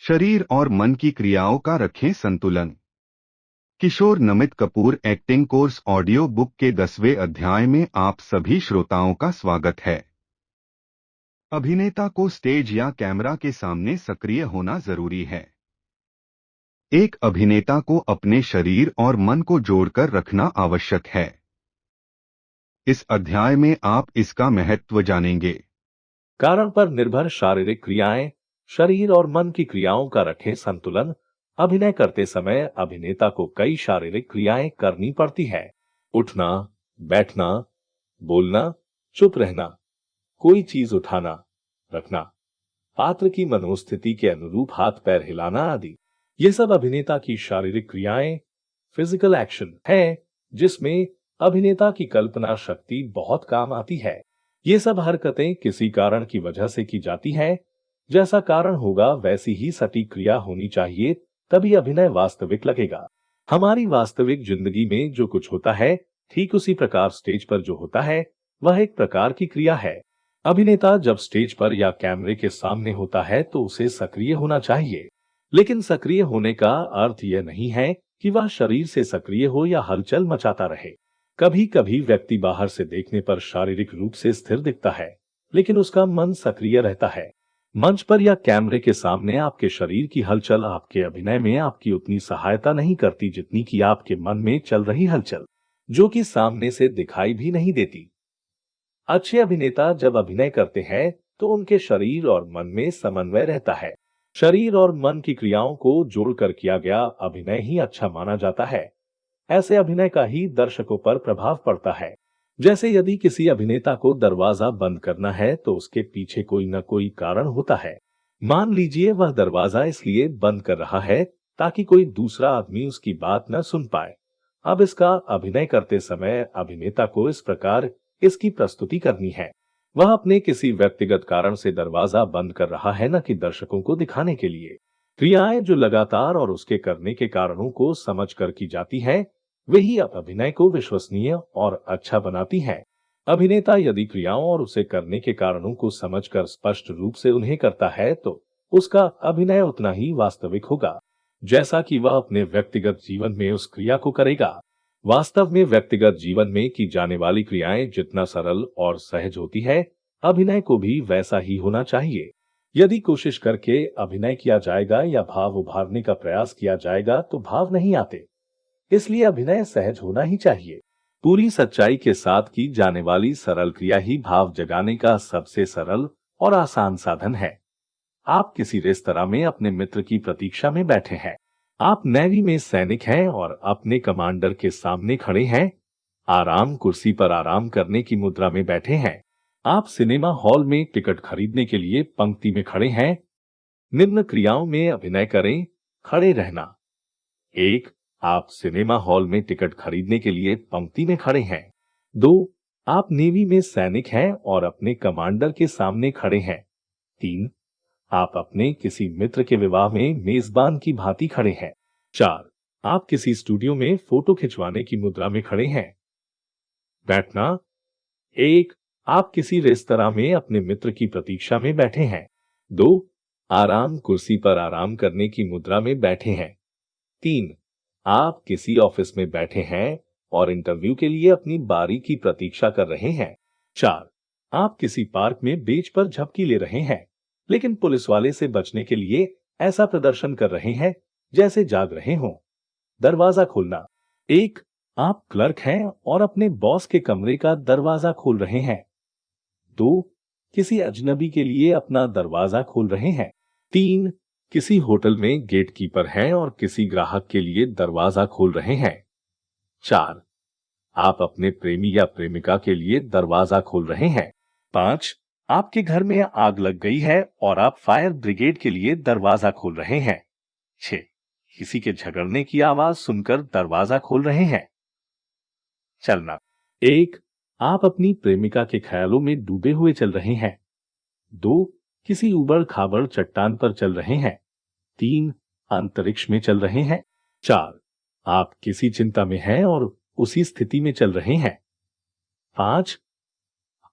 शरीर और मन की क्रियाओं का रखें संतुलन। Kishore Namit Kapoor acting course audio book के 10वें अध्याय में आप सभी श्रोताओं का स्वागत है। अभिनेता को स्टेज या कैमरा के सामने सक्रिय होना जरूरी है। एक अभिनेता को अपने शरीर और मन को जोड़कर रखना आवश्यक है। इस अध्याय में आप इसका महत्व जानेंगे। कारण पर निर्भर शारीरिक क्रियाएं, शरीर और मन की क्रियाओं का रखें संतुलन। अभिनय करते समय अभिनेता को कई शारीरिक क्रियाएं करनी पड़ती है। उठना, बैठना, बोलना, चुप रहना, कोई चीज उठाना, रखना, पात्र की मनोस्थिति के अनुरूप हाथ पैर हिलाना आदि। ये सब अभिनेता की शारीरिक क्रियाएं, फिजिकल एक्शन है, जिसमें अभिनेता की कल्पना शक्ति बहुत काम आती है। ये सब हरकतें किसी कारण की वजह से की जाती हैं। जैसा कारण होगा वैसी ही सटीक क्रिया होनी चाहिए, तभी अभिनय वास्तविक लगेगा। हमारी वास्तविक जिंदगी में जो कुछ होता है, ठीक उसी प्रकार स्टेज पर जो होता है वह एक प्रकार की क्रिया है। अभिनेता जब स्टेज पर या कैमरे के सामने होता है तो उसे सक्रिय होना चाहिए, लेकिन सक्रिय होने का अर्थ यह नहीं है कि वह शरीर से सक्रिय हो या हलचल मचाता रहे। कभी कभी व्यक्ति बाहर से देखने पर शारीरिक रूप से स्थिर दिखता है, लेकिन उसका मन सक्रिय रहता है। मंच पर या कैमरे के सामने आपके शरीर की हलचल आपके अभिनय में आपकी उतनी सहायता नहीं करती जितनी कि आपके मन में चल रही हलचल, जो कि सामने से दिखाई भी नहीं देती। अच्छे अभिनेता जब अभिनय करते हैं तो उनके शरीर और मन में समन्वय रहता है। शरीर और मन की क्रियाओं को जोड़कर किया गया अभिनय ही अच्छा माना जाता है। ऐसे अभिनय का ही दर्शकों पर प्रभाव पड़ता है। जैसे यदि किसी अभिनेता को दरवाजा बंद करना है तो उसके पीछे कोई न कोई कारण होता है। मान लीजिए वह दरवाजा इसलिए बंद कर रहा है ताकि कोई दूसरा आदमी उसकी बात न सुन पाए। अब इसका अभिनय करते समय अभिनेता को इस प्रकार इसकी प्रस्तुति करनी है। वह अपने किसी व्यक्तिगत कारण से दरवाजा बंद कर रहा है, न कि दर्शकों को दिखाने के लिए। क्रियाएं जो लगातार और उसके करने के कारणों को समझकर की जाती है, वही अब अभिनय को विश्वसनीय और अच्छा बनाती है। अभिनेता यदि क्रियाओं और उसे करने के कारणों को समझकर स्पष्ट रूप से उन्हें करता है तो उसका अभिनय उतना ही वास्तविक होगा जैसा कि वह अपने व्यक्तिगत जीवन में उस क्रिया को करेगा। वास्तव में व्यक्तिगत जीवन में की जाने वाली क्रियाएं जितना सरल और सहज होती है, अभिनय को भी वैसा ही होना चाहिए। यदि कोशिश करके अभिनय किया जाएगा या भाव उभारने का प्रयास किया जाएगा तो भाव नहीं आते। इसलिए अभिनय सहज होना ही चाहिए। पूरी सच्चाई के साथ की जाने वाली सरल क्रिया ही भाव जगाने का सबसे सरल और आसान साधन है। आप किसी रेस्तरां में अपने मित्र की प्रतीक्षा में बैठे हैं। आप नेवी में सैनिक हैं और अपने कमांडर के सामने खड़े हैं। आराम कुर्सी पर आराम करने की मुद्रा में बैठे हैं। आप सिनेमा हॉल में टिकट खरीदने के लिए पंक्ति में खड़े हैं। निम्न क्रियाओं में अभिनय करें। खड़े रहना। 1. आप सिनेमा हॉल में टिकट खरीदने के लिए पंक्ति में खड़े हैं। 2. आप नेवी में सैनिक हैं और अपने कमांडर के सामने खड़े हैं। 3. आप अपने किसी मित्र के विवाह में मेजबान की भांति खड़े हैं। 4. आप किसी स्टूडियो में फोटो खिंचवाने की मुद्रा में खड़े हैं। बैठना। 1. आप किसी रेस्तरां में अपने मित्र की प्रतीक्षा में बैठे हैं। 2. आराम कुर्सी पर आराम करने की मुद्रा में बैठे हैं। 3. आप किसी ऑफिस में बैठे हैं और इंटरव्यू के लिए अपनी बारी की प्रतीक्षा कर रहे हैं। 4. आप किसी पार्क में बेंच पर झपकी ले रहे हैं, लेकिन पुलिस वाले से बचने के लिए ऐसा प्रदर्शन कर रहे हैं जैसे जाग रहे हों। दरवाजा खोलना। 1. आप क्लर्क हैं और अपने बॉस के कमरे का दरवाजा खोल रहे हैं। 2. किसी अजनबी के लिए अपना दरवाजा खोल रहे हैं। 3. किसी होटल में गेटकीपर हैं और किसी ग्राहक के लिए दरवाजा खोल रहे हैं। 4. आप अपने प्रेमी या प्रेमिका के लिए दरवाजा खोल रहे हैं। 5. आपके घर में आग लग गई है और आप फायर ब्रिगेड के लिए दरवाजा खोल रहे हैं। 6. किसी के झगड़ने की आवाज सुनकर दरवाजा खोल रहे हैं। चलना। 1. आप अपनी प्रेमिका के ख्यालों में डूबे हुए चल रहे हैं। 2. किसी उबड़ खाबड़ चट्टान पर चल रहे हैं। 3. अंतरिक्ष में चल रहे हैं। 4. आप किसी चिंता में हैं और उसी स्थिति में चल रहे हैं। 5.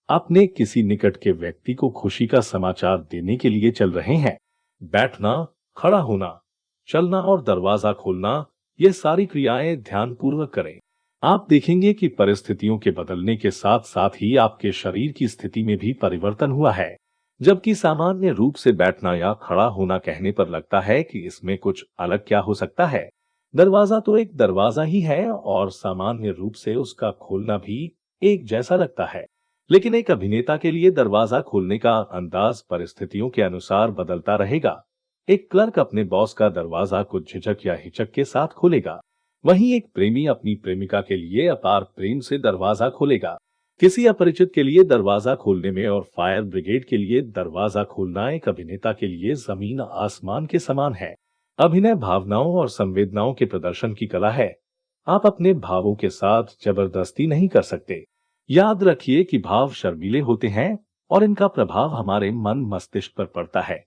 अपने किसी निकट के व्यक्ति को खुशी का समाचार देने के लिए चल रहे हैं। बैठना। खड़ा होना, चलना और दरवाजा खोलना, ये सारी क्रियाएं ध्यानपूर्वक करें। आप देखेंगे कि परिस्थितियों के बदलने के साथ साथ ही आपके शरीर की स्थिति में भी परिवर्तन हुआ है। जबकि सामान्य रूप से बैठना या खड़ा होना कहने पर लगता है कि इसमें कुछ अलग क्या हो सकता है। दरवाजा तो एक दरवाजा ही है और सामान्य रूप से उसका खोलना भी एक जैसा लगता है। लेकिन एक अभिनेता के लिए दरवाजा खोलने का अंदाज परिस्थितियों के अनुसार बदलता रहेगा। एक क्लर्क अपने बॉस का दरवाजा कुछ झिझक या हिचक के साथ खोलेगा, वहीं एक प्रेमी अपनी प्रेमिका के लिए अपार प्रेम से दरवाजा खोलेगा। किसी अपरिचित के लिए दरवाजा खोलने में और फायर ब्रिगेड के लिए दरवाजा खोलना एक अभिनेता के लिए जमीन आसमान के समान है। अभिनय भावनाओं और संवेदनाओं के प्रदर्शन की कला है। आप अपने भावों के साथ जबरदस्ती नहीं कर सकते। याद रखिए कि भाव शर्मीले होते हैं और इनका प्रभाव हमारे मन मस्तिष्क पर पड़ता है।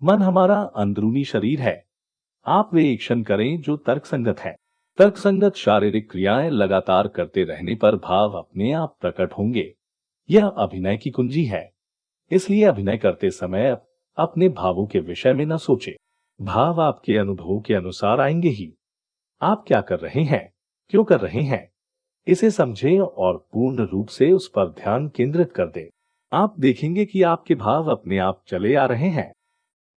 मन हमारा अंदरूनी शरीर है। आप वे एक्शन करें जो तर्कसंगत है। तर्कसंगत शारीरिक क्रियाएं लगातार करते रहने पर भाव अपने आप प्रकट होंगे। यह अभिनय की कुंजी है। इसलिए अभिनय करते समय अपने भावों के विषय में न सोचें। भाव आपके अनुभवों के अनुसार आएंगे ही। आप क्या कर रहे हैं, क्यों कर रहे हैं, इसे समझें और पूर्ण रूप से उस पर ध्यान केंद्रित कर दें। आप देखेंगे कि आपके भाव अपने आप चले आ रहे हैं।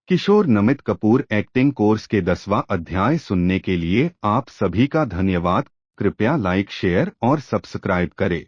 किशोर नमित कपूर एक्टिंग कोर्स के 10वां अध्याय सुनने के लिए आप सभी का धन्यवाद। कृपया लाइक, शेयर और सब्सक्राइब करें।